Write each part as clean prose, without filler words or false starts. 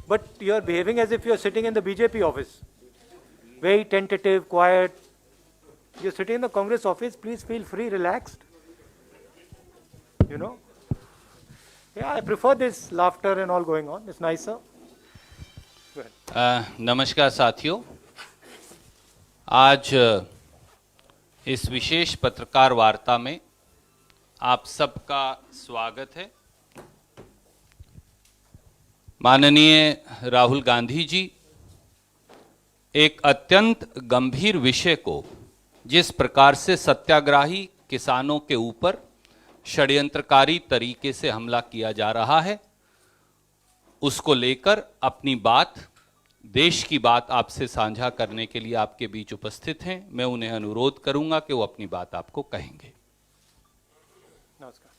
But you're behaving as if you're sitting in the BJP office. Very tentative, quiet. You're sitting in the Congress office, please feel free, relaxed. You know? Yeah, I prefer this laughter and all going on. It's nicer. नमस्कार साथियों, आज इस विशेष पत्रकार वार्ता में आप सबका स्वागत है। माननीय राहुल गांधी जी एक अत्यंत गंभीर विषय को जिस प्रकार से सत्याग्रही किसानों के ऊपर षड्यंत्रकारी तरीके से हमला किया जा रहा है, उसको लेकर अपनी बात, देश की बात आपसे साझा करने के लिए आपके बीच उपस्थित हैं। मैं उन्हें अनुरोध करूंगा कि वो अपनी बात आपको कहेंगे। नमस्कार।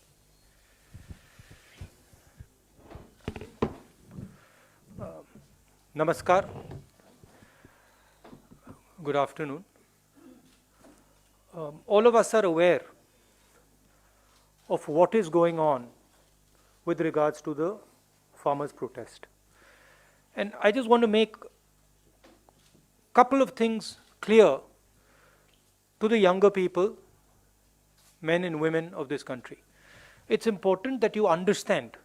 नमस्कार। Good afternoon. All of us are aware of what is going on with regards to the farmers' protest. And I just want to make a couple of things clear to the younger people, men and women of this country. It's important that you understand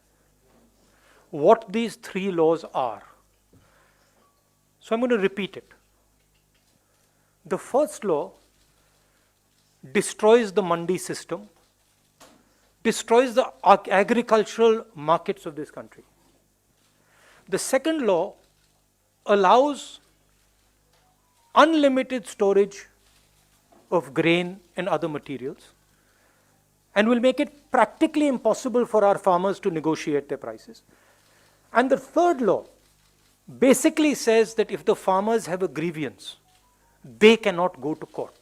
what these three laws are. So I'm going to repeat it. The first law destroys the mandi system, destroys the agricultural markets of this country. The second law allows unlimited storage of grain and other materials and will make it practically impossible for our farmers to negotiate their prices. And the third law basically says that if the farmers have a grievance, they cannot go to court.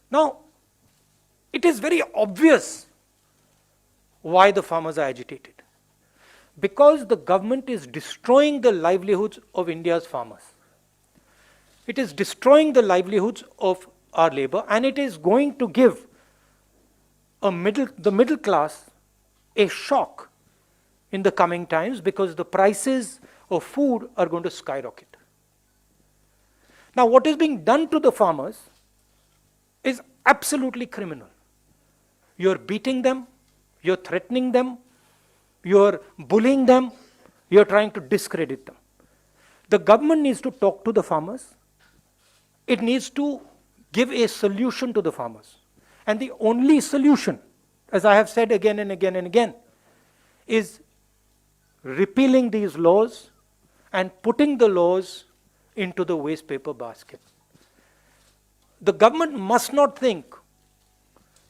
Now, it is very obvious why the farmers are agitated. Because the government is destroying the livelihoods of India's farmers. It is destroying the livelihoods of our labor, and it is going to give the middle class a shock in the coming times because the prices of food are going to skyrocket. Now, what is being done to the farmers is absolutely criminal. You're beating them, you're threatening them, you're bullying them, you're trying to discredit them. The government needs to talk to the farmers. It needs to give a solution to the farmers. And the only solution, as I have said again and again and again, is repealing these laws and putting the laws into the waste paper basket. The government must not think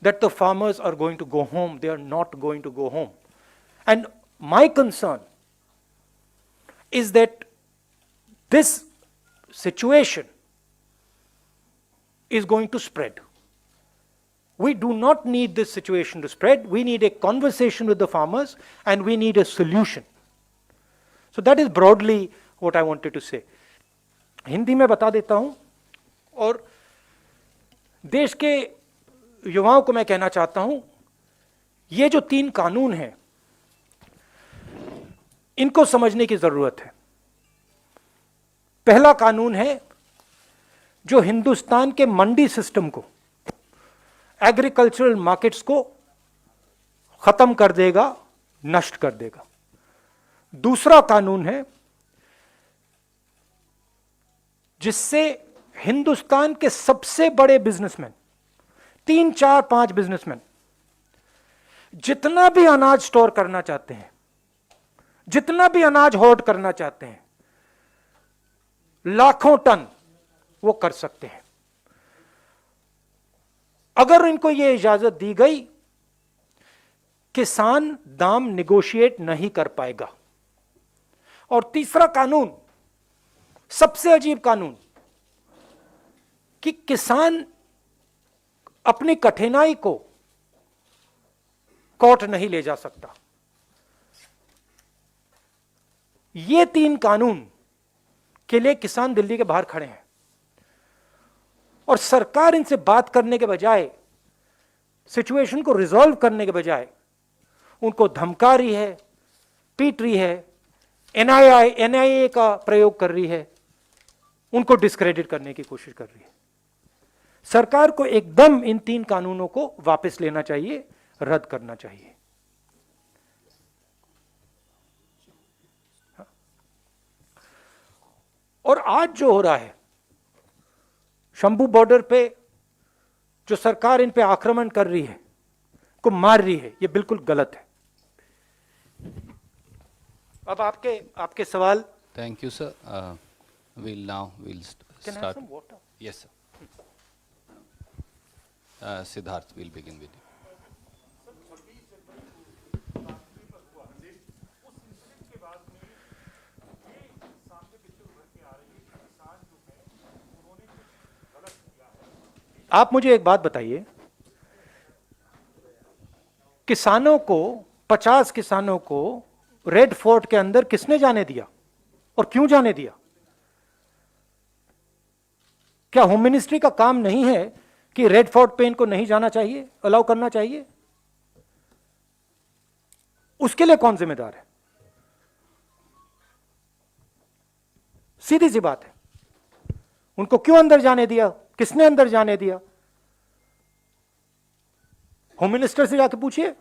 that the farmers are going to go home. They are not going to go home. And my concern is that this situation is going to spread. We do not need this situation to spread. We need a conversation with the farmers and we need a solution. So that is broadly what I wanted to say. Hindi में बता देता हूं और देश के युवाओं को मैं कहना चाहता हूं, ये जो 3 कानून हैं इनको समझने की जरूरत है। पहला कानून है जो हिंदुस्तान के मंडी सिस्टम को, एग्रीकल्चरल मार्केट्स को खत्म कर देगा, नष्ट कर देगा। दूसरा कानून है जिससे हिंदुस्तान के सबसे बड़े बिजनेसमैन, 3, 4, 5 बिजनेसमैन जितना भी अनाज स्टोर करना चाहते हैं, जितना भी अनाज होर्ड करना चाहते हैं, लाखों टन वो कर सकते हैं। अगर इनको ये इजाजत दी गई, किसान दाम निगोशिएट नहीं कर पाएगा। और तीसरा कानून, सबसे अजीब कानून, कि किसान अपनी कठिनाई को कोर्ट नहीं ले जा सकता। ये 3 कानून के लिए किसान दिल्ली के बाहर खड़े हैं और सरकार इनसे बात करने के बजाय, सिचुएशन को रिजॉल्व करने के बजाय उनको धमका रही है, पीट रही है, एनआईए का प्रयोग कर रही है, उनको डिस्क्रेडिट करने की कोशिश कर रही है। सरकार को एकदम इन 3 कानूनों को वापस लेना चाहिए, रद्द करना चाहिए। और आज जो हो रहा है शंभू बॉर्डर पे, जो सरकार इन पे आक्रमण कर रही है, को मार रही है, ये बिल्कुल गलत है। अब आपके सवाल। Thank you sir. we'll start. Yes sir. Siddharth, we'll begin with you. आप मुझे एक बात बताइए, किसानों को 50 किसानों को रेड फोर्ट के अंदर किसने जाने दिया और क्यों जाने दिया? क्या होम मिनिस्ट्री का काम नहीं है कि रेड फोर्ट पे इनको नहीं जाना चाहिए, अलाउ करना चाहिए? उसके लिए कौन जिम्मेदार है? सीधी सी बात है, उनको क्यों अंदर जाने दिया, किसने अंदर जाने दिया? होम मिनिस्टर से जाके पूछिए,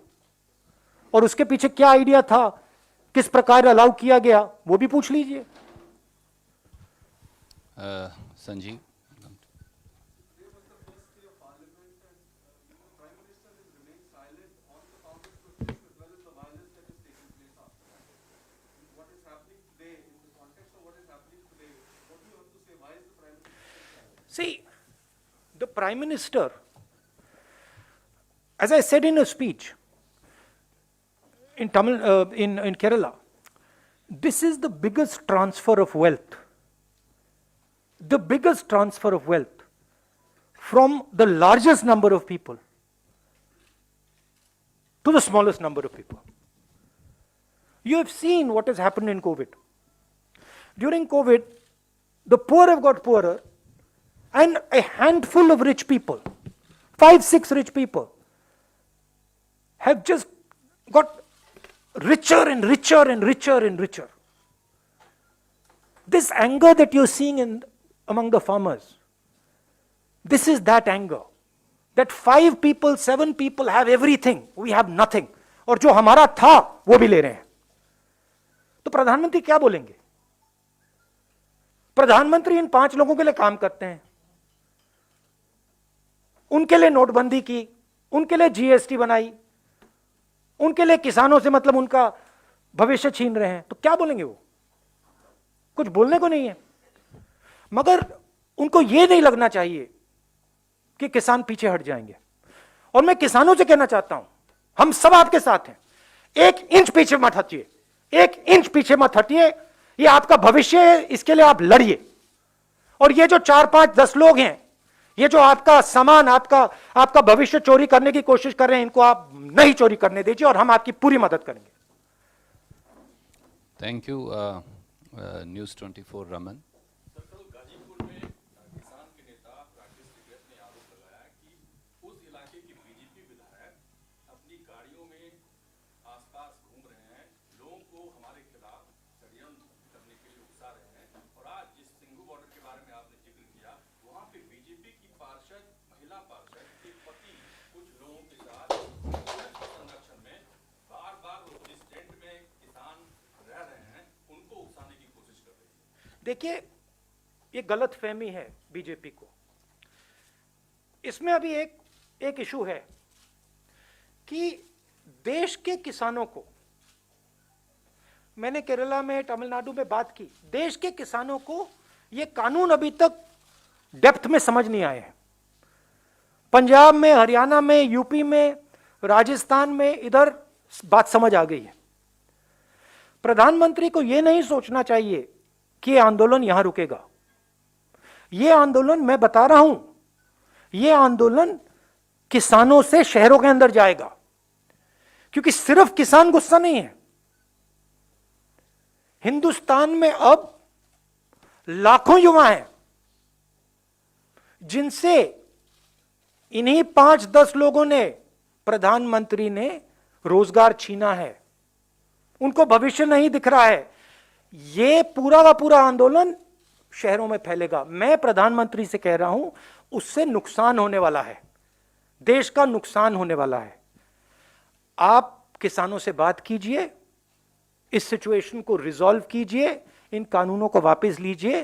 और उसके पीछे क्या आइडिया था, किस प्रकार अलाउ किया गया, वो भी पूछ लीजिए। Sanjeev. See, the Prime Minister, as I said in a speech in Kerala, this is the biggest transfer of wealth. The biggest transfer of wealth from the largest number of people to the smallest number of people. You have seen what has happened in COVID. During COVID, the poor have got poorer, and a handful of rich people, 5-6 rich people, have just got richer and richer and richer and richer. This anger that you're seeing among the farmers, this is that anger. That 5 people, 7 people have everything, we have nothing. और जो हमारा था वो भी ले रहे हैं। तो प्रधानमंत्री क्या बोलेंगे? प्रधानमंत्री इन 5 लोगों के लिए काम करते हैं, उनके लिए नोटबंदी की, उनके लिए जीएसटी बनाई, उनके लिए किसानों से मतलब उनका भविष्य छीन रहे हैं, तो क्या बोलेंगे वो? कुछ बोलने को नहीं है। मगर उनको यह नहीं लगना चाहिए कि किसान पीछे हट जाएंगे। और मैं किसानों से कहना चाहता हूं, हम सब आपके साथ हैं, 1 इंच पीछे मत हटिए, 1 इंच पीछे मत हटिए। ये आपका भविष्य है, इसके लिए आप लड़िए। और ये जो 4, 5, 10 लोग हैं, ये जो आपका सामान, आपका भविष्य चोरी करने की कोशिश कर रहे हैं, इनको आप नहीं चोरी करने दीजिए, और हम आपकी पूरी मदद करेंगे। Thank you. News 24 Raman. Ghazipur में किसान के नेता राकेश टिकैत ने आरोप लगाया कि उस इलाके की बीजेपी विधायक अपनी गाड़ियों में आसपास घूम रहे हैं, लोगों को हमारे खिलाफ षड्यंत्र करने के लिए उकसा रहे हैं। और आज जिस सिंघू बॉर्डर के बारे में आपने जिक्र किया, वहां पे बीजेपी की पार्षद, महिला पार्षद के पति कुछ लोगों के साथ संरक्षण में बार-बार जिस टेंट में किसान रह रहे हैं उनको उकसाने की कोशिश कर रही है। देखिए, ये गलत फहमी है बीजेपी को। इसमें अभी एक इशू है कि देश के किसानों को, मैंने केरला में, तमिलनाडु में बात की, देश के किसानों को ये कानून अभी तक डेप्थ में समझ नहीं आए हैं। पंजाब में, हरियाणा में, यूपी में, राजस्थान में इधर बात समझ आ गई है। प्रधानमंत्री को यह नहीं सोचना चाहिए कि यह आंदोलन यहां रुकेगा। यह आंदोलन, मैं बता रहा हूं, यह आंदोलन किसानों से शहरों के अंदर जाएगा, क्योंकि सिर्फ किसान गुस्सा नहीं है। हिंदुस्तान में अब लाखों युवा हैं जिनसे इन्हीं 5-10 लोगों ने, प्रधानमंत्री ने रोजगार छीना है। उनको भविष्य नहीं दिख रहा है। ये पूरा का पूरा आंदोलन शहरों में फैलेगा। मैं प्रधानमंत्री से कह रहा हूं, उससे नुकसान होने वाला है, देश का नुकसान होने वाला है। आप किसानों से बात कीजिए, इस सिचुएशन को रिजॉल्व कीजिए, इन कानूनों को वापस लीजिए,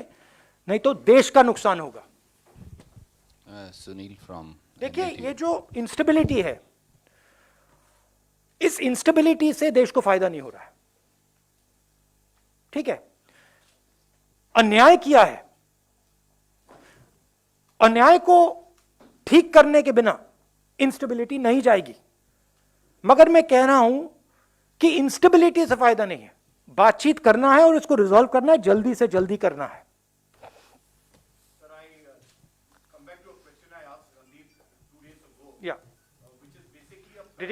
नहीं तो देश का नुकसान होगा। सुनील फ्रॉम देखिए, ये जो इंस्टेबिलिटी है, इस इंस्टेबिलिटी से देश को फायदा नहीं हो रहा है। ठीक है, अन्याय किया है, अन्याय को ठीक करने के बिना इंस्टेबिलिटी नहीं जाएगी। मगर मैं कह रहा हूं कि इंस्टेबिलिटी से फायदा नहीं है, बातचीत करना है और इसको रिजॉल्व करना है, जल्दी से जल्दी करना है। Sir, I come back to a question I asked Randeep 2 days ago, Yeah. which is basically a Did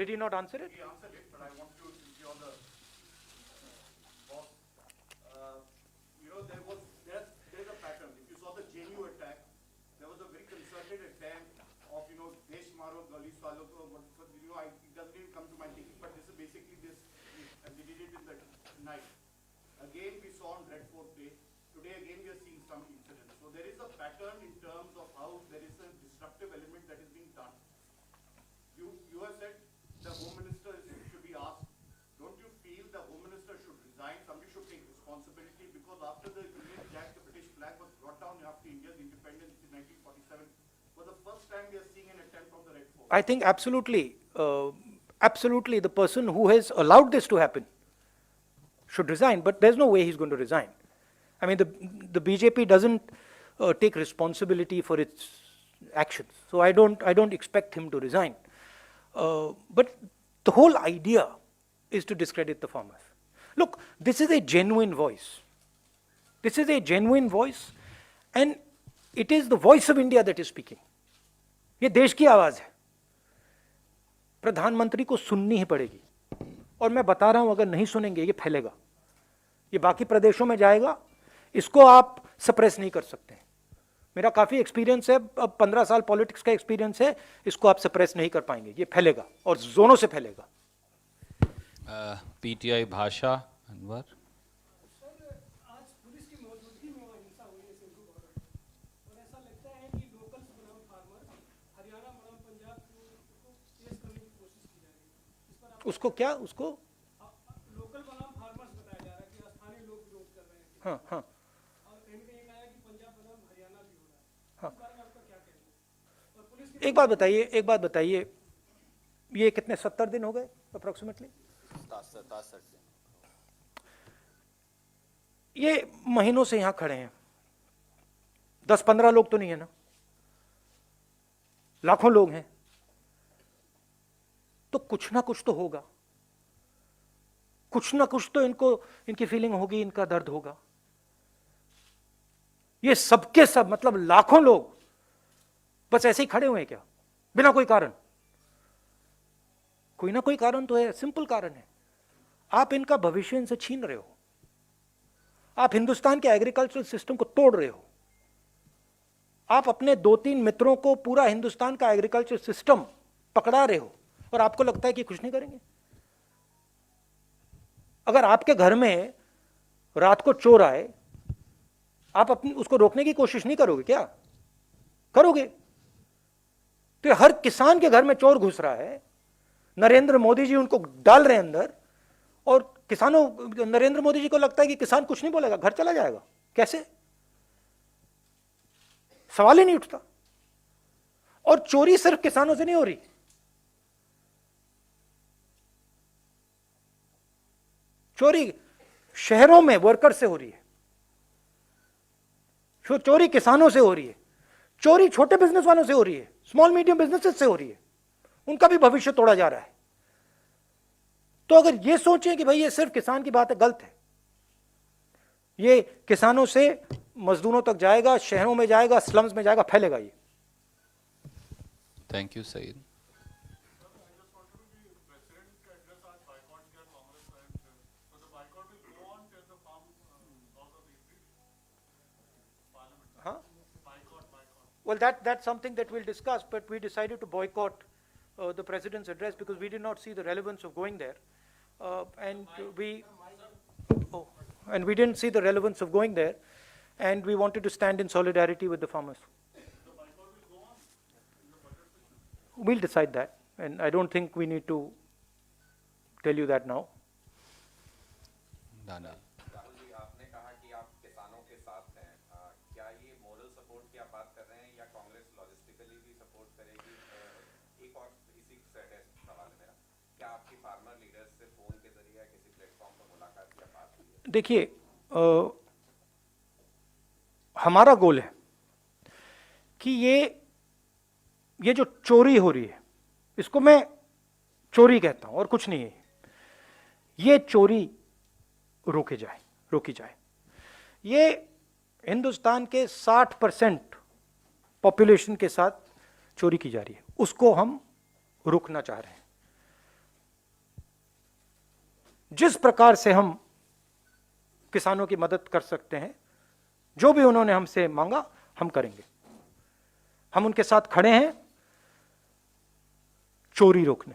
he not answer it? he answered it, but I want to give you all the boss. There is a pattern. If you saw the JNU attack, there was a very concerted attempt of Desh Maro Gali Salo. It doesn't even come to my thinking, but this is basically this, and they did it in the night. Again, we saw on Red Fort Day. Today, again, we are seeing some incidents. So there is a pattern in terms of how there is a disruptive element that is being done. You have said the Home Minister should be asked. Don't you feel the Home Minister should resign? Somebody should take responsibility, because after the Union Jack, the British flag was brought down after India's independence in 1947. For the first time, we are seeing an attempt from the Red Fort. I think absolutely the person who has allowed this to happen should resign, but there's no way he's going to resign. I mean, the BJP doesn't take responsibility for its actions, so I don't expect him to resign. But the whole idea is to discredit the farmers. Look, this is a genuine voice. This is a genuine voice, and it is the voice of India that is speaking. ये देश की आवाज है, प्रधानमंत्री को सुननी ही पड़ेगी। और मैं बता रहा हूं, अगर नहीं सुनेंगे ये फैलेगा, ये बाकी प्रदेशों में जाएगा, इसको आप सप्रेस नहीं कर सकते। मेरा काफी एक्सपीरियंस है, अब 15 साल पॉलिटिक्स का एक्सपीरियंस है, इसको आप सप्रेस नहीं कर पाएंगे, ये फैलेगा और जोनों से फैलेगा। पीटीआई भाषा अनवर। आज पुलिस की मौजूदगी में वहाँ हिंसा हुई है सिंधु बॉर्डर पर, और ऐसा लगता है कि लोकल बनाम फार्मर, हरियाणा बनाम पंजाब को पेश करने की कोशिश की जा रही है। इस पर आप उसको क्या, उसको लोकल बनाम फार्मर्स बताया जा रहा है कि स्थानीय लोग विरोध कर रहे हैं, हाँ हाँ और कहीं न कहीं कहा है कि पंजाब बनाम हरियाणा भी हो रहा है। हाँ। इस बारे में आपका क्या कहना है? और पुलिस की एक बात बताइए, ये कितने 70 दिन हो गए अप्रोक्सीमेटली? ये महीनों से यहां खड़े हैं, 10-15 लोग तो नहीं है ना, लाखों लोग हैं, तो कुछ ना कुछ तो होगा, कुछ ना कुछ तो इनकी फीलिंग होगी, इनका दर्द होगा। ये सबके सब, मतलब लाखों लोग बस ऐसे ही खड़े हुए हैं क्या, बिना कोई कारण? कोई ना कोई कारण तो है, सिंपल कारण है, आप इनका भविष्य इनसे छीन रहे हो, आप हिंदुस्तान के एग्रीकल्चरल सिस्टम को तोड़ रहे हो, आप अपने 2-3 मित्रों को पूरा हिंदुस्तान का एग्रीकल्चर सिस्टम पकड़ा रहे हो, और आपको लगता है कि कुछ नहीं करेंगे। अगर आपके घर में रात को चोर आए, आप अपनी उसको रोकने की कोशिश नहीं करोगे क्या? करोगे। तो हर किसान के घर में चोर घुस रहा है, नरेंद्र मोदी जी उनको डाल रहे हैं अंदर, और किसानों, नरेंद्र मोदी जी को लगता है कि किसान कुछ नहीं बोलेगा, घर चला जाएगा। कैसे? सवाल ही नहीं उठता। और चोरी सिर्फ किसानों से नहीं हो रही, चोरी शहरों में वर्कर से हो रही है, चोरी किसानों से हो रही है, चोरी छोटे बिजनेस वालों से हो रही है, स्मॉल मीडियम बिजनेसेस से हो रही है, उनका भी भविष्य तोड़ा जा रहा है। तो अगर ये सोचें कि भाई ये सिर्फ किसान की बात है, गलत है। ये किसानों से मजदूरों तक जाएगा, शहरों में जाएगा, स्लम्स में जाएगा, फैलेगा ये। Thank you Saeed. Well, that's something that we'll discuss, but we decided to boycott the president's address because we did not see the relevance of going there, and we. Oh, and we didn't see the relevance of going there, and we wanted to stand in solidarity with the farmers. We'll decide that, and I don't think we need to tell you that now. दाना राहुल जी, आपने कहा कि आप किसानों के साथ हैं, क्या ये मोरल सपोर्ट की आप बात कर रहे हैं या कांग्रेस लॉजिस्टिकली भी सपोर्ट करेगी? एक और इसी सेट है सवाल मेरा, क्या आपकी फार्मर लीडर्स से फोन के जरिए या किसी प्लेटफॉर्म पर मुलाकात या बात हुई है? देखिए, हमारा गोल है कि ये जो चोरी हो रही है, इसको मैं चोरी कहता हूं और कुछ नहीं है, ये चोरी रोकी जाए। ये हिंदुस्तान के 60% पॉपुलेशन के साथ चोरी की जा रही है, उसको हम रोकना चाह रहे हैं। जिस प्रकार से हम किसानों की मदद कर सकते हैं, जो भी उन्होंने हमसे मांगा, हम करेंगे। हम उनके साथ खड़े हैं चोरी रोकने।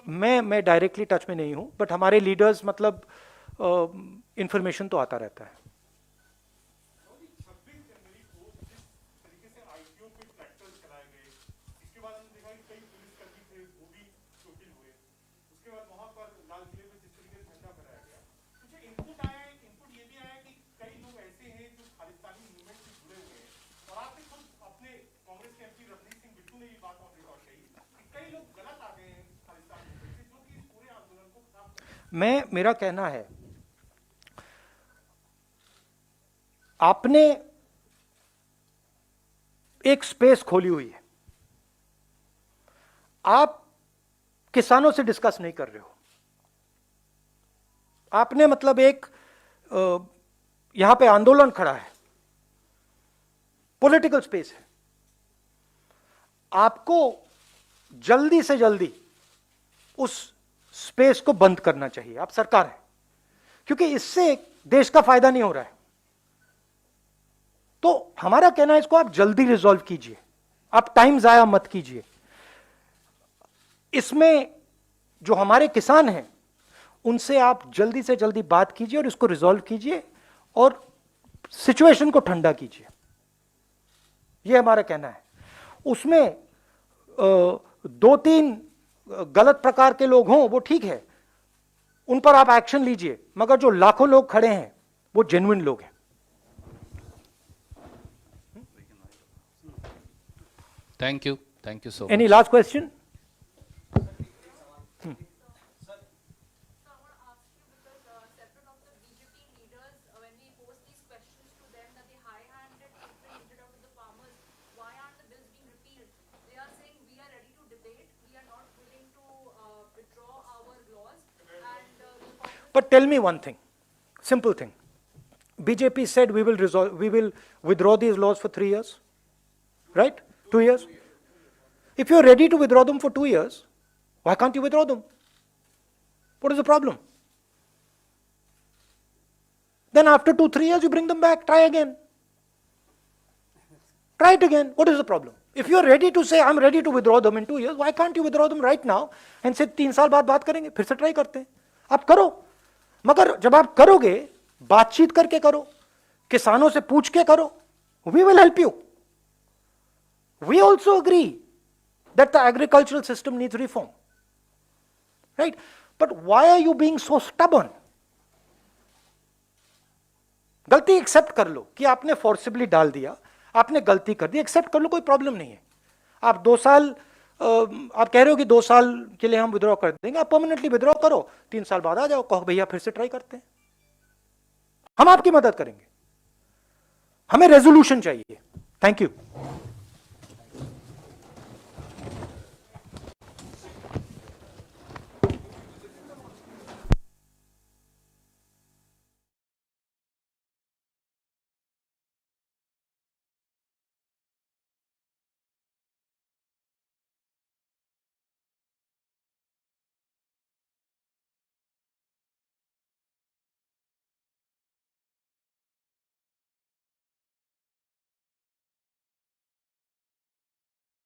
मैं डायरेक्टली टच में नहीं हूं, बट हमारे लीडर्स मतलब इंफॉर्मेशन तो आता रहता है। 26 जनवरी को जिस तरीके से आईटीओ पे ट्रैक्टर्स चलाए गए, इसके बाद हमने देखा कि कई पुलिसकर्मी थे वो भी चोटिल हुए। उसके बाद वहां पर लाल किले में जिस तरीके से झंडा फहराया गया, मुझे इनपुट ये भी आया कि कई लोग ऐसे हैं जो खालिस्तानी मूवमेंट से जुड़े हुए हैं, और आपने खुद अपने कांग्रेस के एमपी रवनीत सिंह बिट्टू ने ये बात ऑन रिकॉर्ड कही कि कई लोग गलत आ गए हैं खालिस्तान मूवमेंट से, जो कि इस पूरे आंदोलन को खराब कर रहे हैं। मेरा कहना है, आपने एक स्पेस खोली हुई है, आप किसानों से डिस्कस नहीं कर रहे हो। आपने मतलब एक यहां पे आंदोलन खड़ा है, पॉलिटिकल स्पेस है, आपको जल्दी से जल्दी उस स्पेस को बंद करना चाहिए। आप सरकार है, क्योंकि इससे देश का फायदा नहीं हो रहा है। तो हमारा कहना है, इसको आप जल्दी रिजॉल्व कीजिए, आप टाइम जाया मत कीजिए। इसमें जो हमारे किसान हैं, उनसे आप जल्दी से जल्दी बात कीजिए और इसको रिजॉल्व कीजिए और सिचुएशन को ठंडा कीजिए। यह हमारा कहना है। उसमें 2-3 गलत प्रकार के लोग हों, वो ठीक है, उन पर आप एक्शन लीजिए, मगर जो लाखों लोग खड़े हैं वो जेन्युइन लोग हैं। Thank you so Any much. last question? Several of the BJP leaders, when we pose these questions to them, that they high-handed people hinted out to the farmers, why aren't the bills being repealed? They are saying we are ready to debate, we are not willing to withdraw our laws, and the Congress. But tell me one thing, simple thing. BJP said we will withdraw these laws for 3 years, right? 2 years. If you're ready to withdraw them for 2 years, why can't you withdraw them? What is the problem? Then after 2-3 years, you bring them back, try again. Try it again. What is the problem? If you're ready to say, I'm ready to withdraw them in 2 years, why can't you withdraw them right now and say 3 साल बाद बात करेंगे, फिर से try करते हैं। आप करो, मगर जब आप करोगे, बातचीत करके करो, किसानों से पूछ के करो। We will help you. We also agree that the agricultural system needs reform. Right? But why are you being so stubborn? गलती एक्सेप्ट कर लो कि आपने फोर्सिबली डाल दिया, आपने गलती कर दी, एक्सेप्ट कर लो, कोई प्रॉब्लम नहीं है। आप 2 साल, आप कह रहे हो कि 2 साल के लिए हम विड्रॉ कर देंगे, आप परमानेंटली विड्रॉ करो, 3 साल बाद आ जाओ, कहो भैया फिर से ट्राई करते हैं, हम आपकी मदद करेंगे। हमें रेजोल्यूशन चाहिए। Thank you.